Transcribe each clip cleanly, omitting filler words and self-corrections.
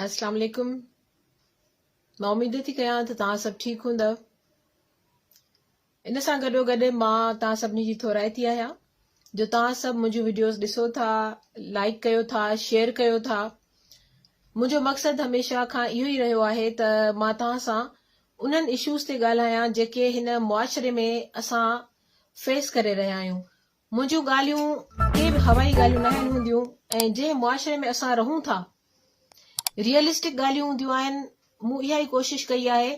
अस्सलाम वालेकुम। मां उम्मीद थी कयां त तव्हां सभु ठीकु हूंदव। इन सां गॾोगॾु मां तव्हां सभिनी जी थोराइती आहियां जो तव्हां सभु मुंहिंजूं वीडियोस ॾिसो था, लाइक कयो था, शेयर कयो था। मुंहिंजो मक़सदु हमेशह खां इहो ई रहियो आहे त मां तव्हां सां उन्हनि इश्यूज़ ते ॻाल्हायां जेके हिन मुआशरे में असां फेस करे रहिया आहियूं। मुंहिंजूं ॻाल्हियूं के बि हवाई ॻाल्हियूं न आहिनि हूंदियूं ऐं जंहिं मुआशरे में असां रहूं था रियलिस्टिक ॻाल्हियूं हूंदियूं आहिनि। मूं इहा ई कोशिशि कई आहे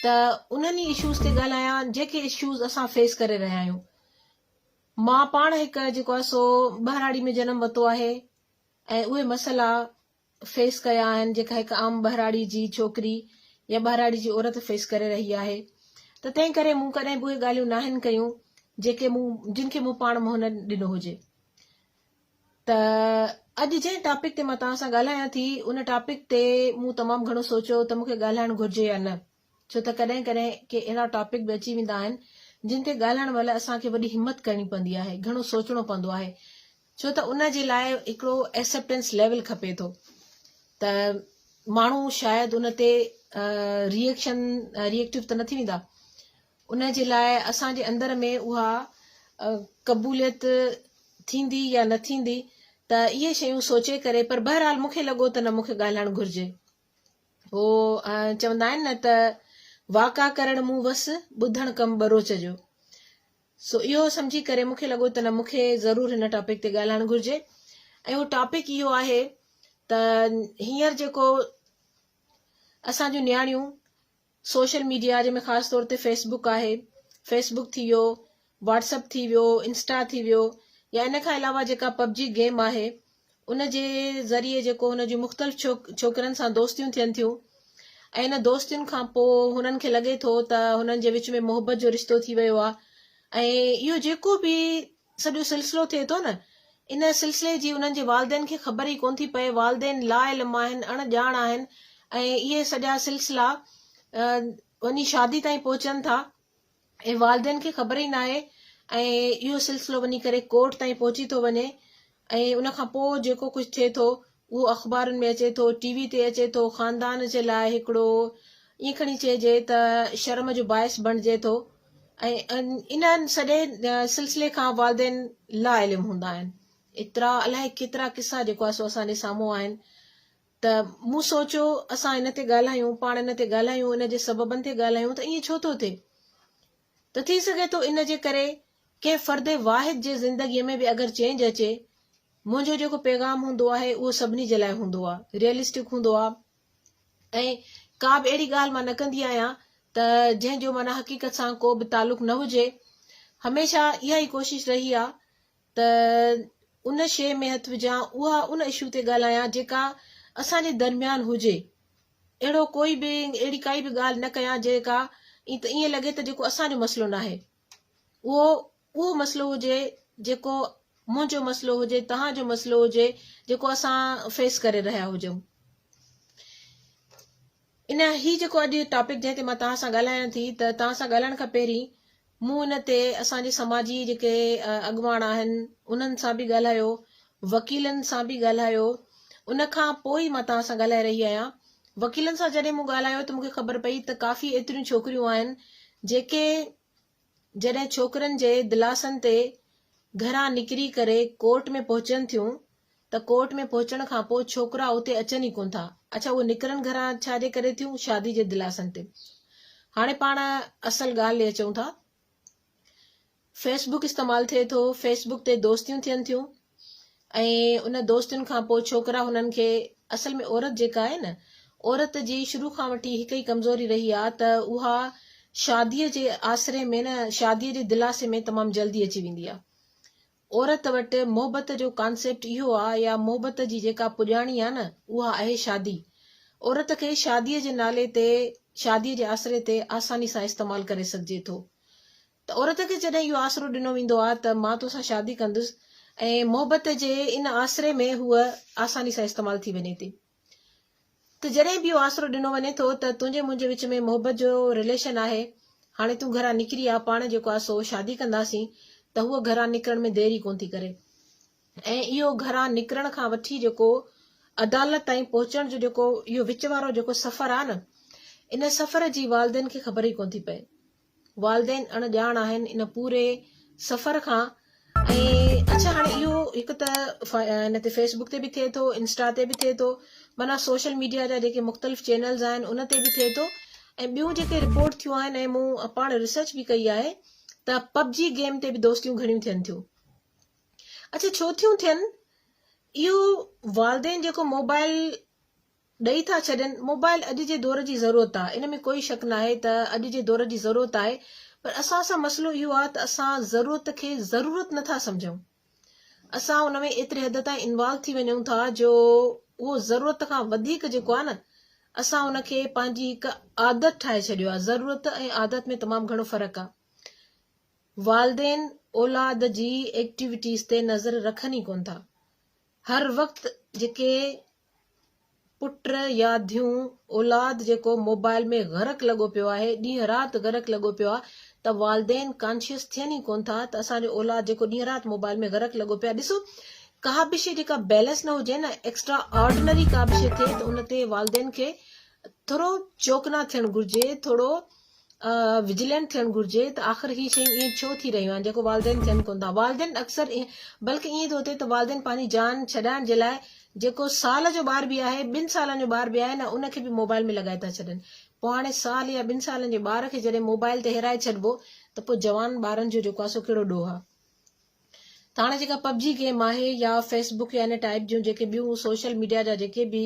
त उन्हनि ई इश्यूज़ ते ॻाल्हायां जेके इश्यूज़ असां फेस करे रहिया आहियूं। मां पाण हिकु जेको आहे सो बहिराड़ी में जनमु वरितो आहे ऐं उहे मसइला फेस कया आहिनि जेका हिकु आम बहिराड़ी जी छोकिरी या बहिराड़ी जी औरत फेस करे रही आहे। त तंहिं करे मूं कॾहिं बि उहे ॻाल्हियूं न आहिनि कयूं जिनखे मूं पाण मुंहुं न ॾिनो हुजे। त अॼु जंहिं टॉपिक ते मां तव्हां सां ॻाल्हायां थी उन टॉपिक ते मूं तमामु घणो सोचियो त मूंखे ॻाल्हाइणु घुरिजे या न, छो त कॾहिं कॾहिं के अहिड़ा टॉपिक बि अची वेंदा आहिनि जिन ते ॻाल्हाइण महिल असांखे वॾी हिमत करणी पवंदी आहे, घणो सोचणो पवंदो आहे, छो त उन जे लाइ हिकिड़ो एक्सेप्टेंस लेवल खपे थो त माण्हू शायदि उन ते रिएक्टिव त न थी वेंदा। उन जे लाइ असांजे अंदर में उहा क़बूलियत थींदी या न थींदी त इहे शयूं सोचे करे, पर बहरहाल मूंखे लॻो त न मूंखे ॻाल्हाइणु घुरिजे। हो चवंदा आहिनि न त वाका करण मूं वसि ॿुधण कमु बरोच जो। सो इहो सम्झी करे मूंखे लॻो त न मूंखे ज़रूरु हिन टॉपिक ते ॻाल्हाइणु घुरिजे। ऐं उहो टॉपिक इहो आहे त हींअर जेको असांजूं न्याणियूं सोशल मीडिया जंहिंमें ख़ासि तौर ते फेसबुक आहे, फेसबुक थी वियो, व्हाट्सअप थी वियो, इंस्टा थी वियो, या इन खां अलावा जेका पबजी गेम आहे उन जे ज़रिए जेको हुन जूं मुख़्तलिफ़ छोकिरनि सां दोस्तियूं थियनि थियूं ऐं इन दोस्तियुनि खां पोइ हुननि खे लॻे थो त हुननि जे विच में मोहबत जो रिश्तो थी वियो आहे। ऐं इहो जेको बि सॼो सिलसिलो थिए थो न, इन सिलसिले जी उन्हनि जे वालदेन खे ख़बर ई कोन थी पए। वालदेन लाइल्म आहिनि, अणॼाण आहिनि ऐं इहे सॼा सिलसिला वञी शादी ताईं पहुचनि था ऐं वालदेन खे ख़बर ई न आहे ऐं इहो सिलसिलो वञी करे कोर्ट ताईं पहुची थो वञे ऐं उन खां पोइ जेको कुझु थिए थो उहो अख़बारुनि में अचे थो, टीवी ते अचे थो। ख़ानदान जे लाइ हिकिड़ो ईअं खणी चइजे त शर्म जो बाइस बणिजे थो ऐं इन्हनि सॼे सिलसिले खां वालदेन लाइल्म हूंदा आहिनि। एतिरा अलाए केतिरा किसा जेको आहे सो असांजे साम्हूं आहिनि। त मूं सोचियो असां इन ते ॻाल्हायूं, पाण इन ते ॻाल्हायूं, इन जे सबबनि ते ॻाल्हायूं त ईअं छो थो थिए। त थी सघे थो इन जे करे कंहिं फ़र्द वाहिद जे ज़िंदगीअ में बि अगरि चेंज अचे, मुंहिंजो जेको पैगाम हूंदो आहे उहो सभिनी जे लाइ हूंदो आहे, रियलिस्टिक हूंदो आहे ऐं का बि अहिड़ी ॻाल्हि मां न कंदी आहियां त जंहिंजो माना हक़ीक़त सां को बि तालुक न हुजे। हमेशह इहा ई कोशिशि रही आहे त उन शइ में हथु विझां, उहा उन इशू ते ॻाल्हायां जेका असांजे दरमियान हुजे। अहिड़ो कोई बि अहिड़ी काई बि ॻाल्हि न कयां जेका ईअं लॻे त जेको असांजो मसइलो न आहे, उहो मसइलो हुजे जेको मुंहिंजो मसइलो हुजे, तव्हांजो मसइलो हुजे, जेको असां फेस करे रहिया हुजूं। ही जेको अॼु टॉपिक जंहिं ते मां तव्हां सां ॻाल्हायां थी, त तव्हां सां ॻाल्हाइण खां पहिरीं मूं इन ते असांजे समाजी जेके अॻुवान आहिनि उन्हनि सां बि ॻाल्हायो, वकीलनि सां बि ॻाल्हायो। उन खां पोइ मां तव्हां सां ॻाल्हाए रही आहियां। वकीलनि सां जॾहिं मूं ॻाल्हायो त मूंखे ख़बर पई त काफ़ी एतिरियूं छोकिरियूं आहिनि जेके जॾहिं छोकिरनि जे दिलासनि ते घरां निकिरी करे कोर्ट में पहुचनि थियूं त कोर्ट में पहुचण खां पोइ छोकिरा उते अचनि ई कोन था। अच्छा, उहे निकिरनि घरां छाजे करे थियूं? शादी जे दिलासनि ते। हाणे पाण असल ॻाल्हि अचूं था, फेसबुक इस्तेमालु थिए थो, फेसबुक ते दोस्तियूं थियनि थियूं ऐं उन दोस्तियुनि खां पोइ छोकिरा हुननि खे, असल में औरत जेका आहे न, औरत जी शुरू खां वठी हिकु ई कमज़ोरी रही आहे त उहा शादीअ जे आसरे में न, शादीअ जे दिलासे में तमामु जल्दी अची वेंदी आहे। औरत वटि मोहबत जो कॉन्सेप्ट इहो आहे, या मोहबत जी जेका पुॼाणी आहे न, उहा आहे शादी। औरत खे शादीअ जे नाले ते, शादीअ जे आसरे ते आसानी सां इस्तेमालु करे सघिजे थो। त औरत खे जॾहिं इहो आसरो ॾिनो वेंदो आहे त मां तोसां शादी कंदुसि ऐं मोहबत जे इन आसरे में हूअ आसानी सां इस्तेमालु थी वञे थी। त जॾहिं बि इहो आसरो ॾिनो वञे थो त तुंहिंजे मुंहिंजे विच में मोहबत जो रिलेशन आहे, हाणे तूं घरां निकिरी आहे, पाण जेको आहे सो शादी कंदासीं, त हूअ घरां निकिरण में देरी कोन थी करे। ऐं इहो घरां निकिरण खां वठी जेको अदालत ताईं पहुचण जो जेको इहो विच वारो जेको सफ़र आहे न, इन सफ़र जी वालदेन खे ख़बर ई कोन थी पए। वालदेन अणॼाण आहिनि इन पूरे सफ़र खां। ऐं अच्छा, हाणे इहो हिकु त हिन ते फेसबुक ते बि थिए थो, इंस्टा ते बि थिए थो, माना सोशल मीडिया जा जेके मुख़्तलिफ़ चैनल्स आहिनि उन ते बि थिए थो। ऐं ॿियूं जेके रिपोर्ट थियूं आहिनि, ऐं मूं पाण रिसर्च बि कई आहे, त पबजी गेम ते बि दोस्तियूं घणियूं थियनि थियूं। अच्छा, छो थियूं थियनि? इहो वालदेन जेको मोबाइल ॾेई था छॾनि, मोबाइल अॼु जे दौर जी ज़रूरत आहे, इन में कोई शक न आहे त अॼु जे दौर जी ज़रूरत आहे। पर असां सां मसइलो इहो आहे त असां ज़रूरत खे ज़रूरत नथा सम्झूं। असां उन में एतिरे हद ताईं इन्वॉल्व थी वञूं था जो उहो ज़रूरत खां वधीक जेको आहे न, असां उनखे पंहिंजी हिकु आदत ठाहे छॾियो आहे। ज़रूरत ऐं आदत में तमामु घणो फ़र्क़ु आहे। वालदेन औलाद जी एक्टिविटीज़ ते नज़र रखनि ई कोन था। हर वक़्तु जेके पुट या धियूं औलाद जेको मोबाइल में गरक लॻो पियो आहे, ॾींहं राति गरक लॻो पियो आहे, त वालदेन कॉन्शियस थियनि ई कोन था त असांजो औलाद जेको ॾींहं राति मोबाइल में गरक लॻो पियो आहे। ॾिसो, का बि शइ जेका बैलेंस न हुजे न, एक्स्ट्रा ऑर्डिनरी का बि शइ थिए, त उन ते वालदेन खे थोरो चौकना थियणु घुरिजे, थोरो विजिलेंट थियणु घुरिजे त आख़िर ही शयूं ईअं छो थी रहियूं आहिनि जेको वालदेन थियनि कोन था। वालदेन अक्सर बल्कि ईअं थो थिए त वालदेन पंहिंजी जान छॾाइण जे लाइ जेको साल जो ॿार बि आहे, 2 सालनि जो ॿार बि आहे न, उनखे बि मोबाइल में लॻाए था छॾनि। पोइ हाणे साल या 2 सालनि जे ॿार खे जॾहिं मोबाइल ते हिराए छॾिबो, त पोइ जवान ॿारनि जो जेको आहे सो कहिड़ो ॾोह आहे। त हाणे जेका पबजी गेम आहे या फेसबुक या इन टाइप जूं जेके ॿियूं सोशल मीडिया जा जेके बि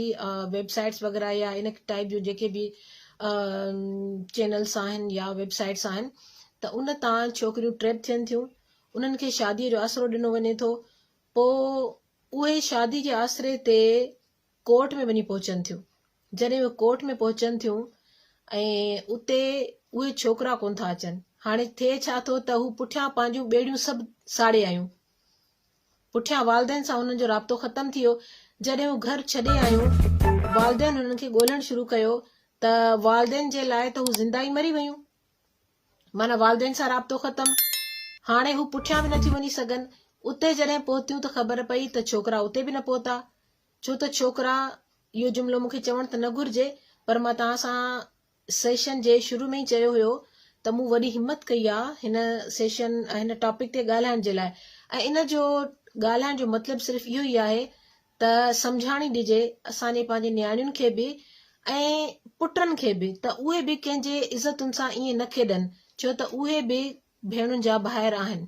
वेबसाइट्स वग़ैरह या इन टाइप जूं जेके बि चैनल्स आहिनि या वेबसाइट्स आहिनि, त उन तां छोकिरियूं ट्रैप थियनि थियूं, उन्हनि खे शादीअ जो आसरो ॾिनो वञे थो। पोइ उहे शादी जे आसरे ते कोर्ट में वञी पहुचनि थियूं। जॾहिं उहे कोर्ट में पहुचनि थियूं ऐं उते उहे छोकिरा कोन था अचनि। हाणे थिए छा थो त हू पुठियां पंहिंजूं ॿेड़ियूं सभु साड़े आयूं, पुठियां वालदेन सां हुननि जो राब्तो ख़तमु थी वियो। जॾहिं हू घर छॾे आयूं, वालदेन हुननि खे ॻोल्हणु शुरू कयो त वालदेन जे लाइ त हू ज़िंदा ई मरी वियूं, माना वालदेन सां राब्तो ख़तमु। हाणे हू पुठियां बि नथियूं वञी सघनि। उते जॾहिं पहुतियूं त ख़बर पई त छोकिरा उते बि न पहुता। छो त छोकिरा, इहो जुमिलो मूंखे चवणु त न घुरिजे, पर मां तव्हां सां सेशन जे शुरू में ई चयो हुयो त मूं वॾी हिमत कई आहे हिन टॉपिक ते ॻाल्हाइण जे लाइ। ऐं इन जो ॻाल्हाइण जो मतिलबु सिर्फ़ु इहो ई आहे त सम्झाणी ॾिजे असांजे पंहिंजे नियाणियुनि खे बि ऐं पुटनि खे बि, त उहे बि कंहिंजे इज़तुनि सां ईअं न खेॾनि, छो त उहे बि भेणुनि जा ॿाहिरि आहिनि।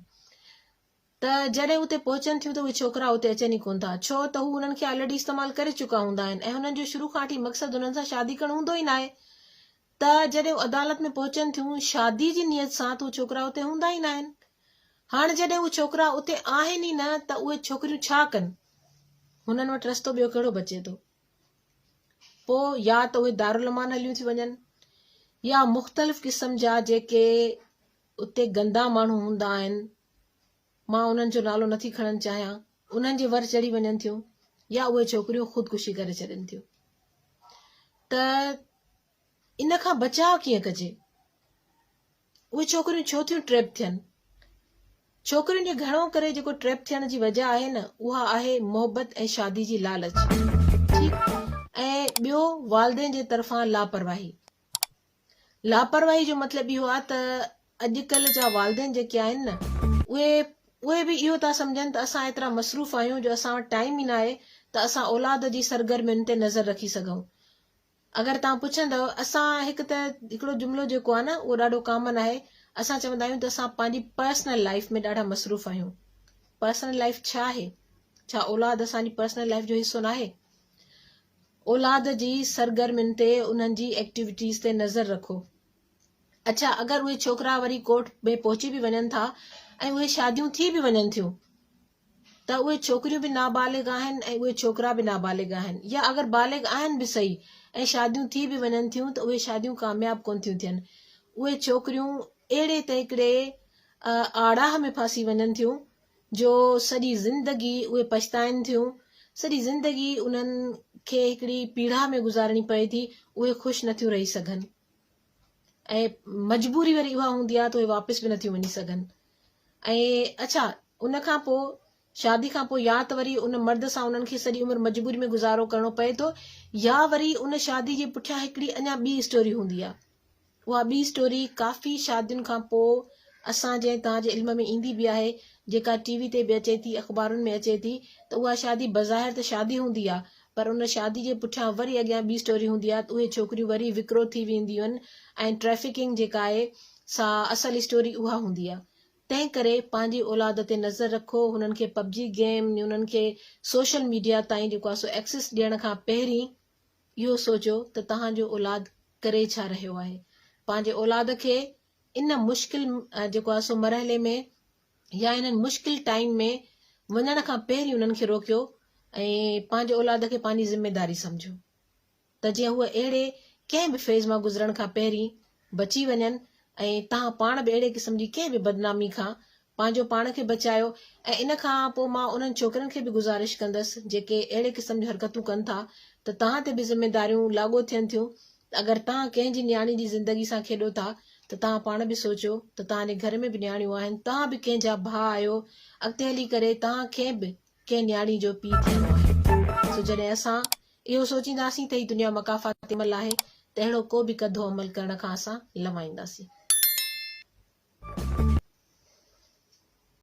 त जॾहिं उते पहुचनि थियूं त उहे छोकिरा उते अचनि ई कोन था, छो त हू हुननि खे ऑलरेडी इस्तेमालु करे चुका हूंदा आहिनि ऐं हुननि जो शुरू खां वठी मक़सदु हुननि सां शादी करणु हूंदो ई न आहे। त जॾहिं अदालत में पहुचनि थियूं शादी जी नियत सां, त उहे छोकिरा उते हूंदा ई न आहिनि। हाणे जॾहिं उहे छोकिरा उते आहिनि ई न, त उहे छोकिरियूं छा कनि? हुननि वटि रस्तो ॿियो कहिड़ो बचे थो? पोइ या त उहे दारुलमान हलियूं थी वञनि, या मुख़्तलिफ़ क़िस्म जा जेके उते गंदा माण्हू हूंदा आहिनि, मां उन्हनि जो नालो नथी खणणु चाहियां, उन्हनि जे वर चढ़ी वञनि थियूं, या उहे छोकिरियूं ख़ुदकुशी करे छॾनि थियूं। त इन खां बचाव कीअं कजे? उहे छोकिरियूं छो थियूं ट्रैप थियनि? छोकिरियुनि जे घणो करे जेको ट्रैप थियण जी वजह आहे न, उहा आहे मोहबत ऐं शादी जी लालच, ठीकु। ऐं ॿियो, वालदेन जे तरफ़ां लापरवाही। लापरवाही जो मतिलबु इहो आहे त अॼुकल्ह जा वालदेन जेके आहिनि न, उहे बि इहो था सम्झनि त असां एतिरा मसरूफ़ आहियूं जो असां वटि टाइम ई न आहे त असां औलाद जी सरगर्मियुनि ते नज़र रखी सघूं। अगरि तव्हां पुछंदव, असां हिकिड़ो जुमिलो जेको आहे न, उहो ॾाढो कॉमन आहे। असां चवंदा आहियूं त असां पंहिंजी पर्सनल लाइफ में ॾाढा मसरूफ़ आहियूं। पर्सनल लाइफ छा आहे? छा औलाद असांजी पर्सनल लाइफ जो हिसो न आहे? औलाद जी सरगर्मियुनि ते, उन्हनि जी एक्टिविटीज़ ते नज़र रखो। अच्छा, अगरि उहे छोकिरा वरी कोर्ट में पहुची बि वञनि था ऐं उहे शादियूं थी बि वञनि थियूं, त उहे छोकिरियूं बि नाबालिग आहिनि ऐं उहे छोकिरा बि नाबालिग आहिनि, या अगरि बालिग आहिनि बि सही ऐं शादियूं थी बि वञनि थियूं, त उहे शादियूं कामयाबु कोन थियूं थियनि। उहे छोकिरियूं अहिड़े त हिकिड़े आड़ाह में फासी वञनि थियूं जो सॼी ज़िंदगी उहे पछताइनि थियूं, सॼी ज़िंदगी उन्हनि खे हिकिड़ी पीड़ा में गुज़ारणी पए थी, उहे ख़ुशि नथियूं रही सघनि ऐं मजबूरी वरी उहा हूंदी आहे त उहे वापसि बि नथियूं वञी सघनि। ऐं अच्छा, उन खां पोइ शादी खां पोइ या त वरी उन मर्द सां उन्हनि खे सॼी उमिरि मजबूरी में गुज़ारो करणो पए थो, या वरी उन शादी जे पुठियां हिकिड़ी अञा ॿी स्टोरी हूंदी आहे। उहा ॿी स्टोरी काफ़ी शादियुनि खां पोइ असांजे तव्हांजे इल्म में ईंदी बि आहे, जेका टीवी ते बि अचे थी, अख़बारुनि में अचे थी, त उहा शादी बज़ाहिर त शादी हूंदी आहे, पर उन शादी जे पुठियां वरी अॻियां ॿी स्टोरी हूंदी आहे। त उहे छोकिरियूं वरी विकिरो थी वेंदियूं आहिनि ऐं ट्रैफिकिंग जेका आहे सा असल स्टोरी उहा हूंदी आहे। तंहिं करे पंहिंजी औलाद ते नज़र रखो, हुननि खे पबजी गेम, हुननि खे सोशल मीडिया ताईं जेको आहे सो एक्सेस ॾियण खां पहिरीं इहो सोचो त तव्हांजो औलाद करे छा रहियो आहे। पंहिंजे औलाद खे इन मुश्किल जेको आहे सो मरहले में या इन्हनि मुश्किल टाइम में वञण खां पहिरीं उन्हनि खे रोकियो ऐं पंहिंजे औलाद खे पंहिंजी ज़िम्मेदारी सम्झो, त जीअं उहे अहिड़े कंहिं बि फेज़ मां गुज़रण खां पहिरीं बची वञनि ऐं तव्हां पाण बि अहिड़े क़िस्म जी कंहिं बि बदनामी खां पंहिंजो पाण खे बचायो। ऐं इन खां पोइ मां उन्हनि छोकिरनि खे बि गुज़ारिश कंदसि जेके अहिड़े क़िस्म जी हरकतूं कनि था, त तव्हां ते बि ज़िम्मेदारियूं लागू थियनि थियूं। अगरि तव्हां कंहिंजी न्याणी जी ज़िंदगी सां खेॾो था, त तव्हां पाण बि सोचो त तव्हांजे घर में बि न्याणियूं आहिनि, तव्हां बि कंहिंजा भाउ आहियो, अॻिते हली करे तव्हांखे बि कंहिं न्याणी जो पीउ थियणो आहे। सो जॾहिं असां इहो सोचींदासीं त ही दुनिया मकाफ़ात मल आहे, त अहिड़ो को बि कदो अमल करण खां असां लवाईंदासीं।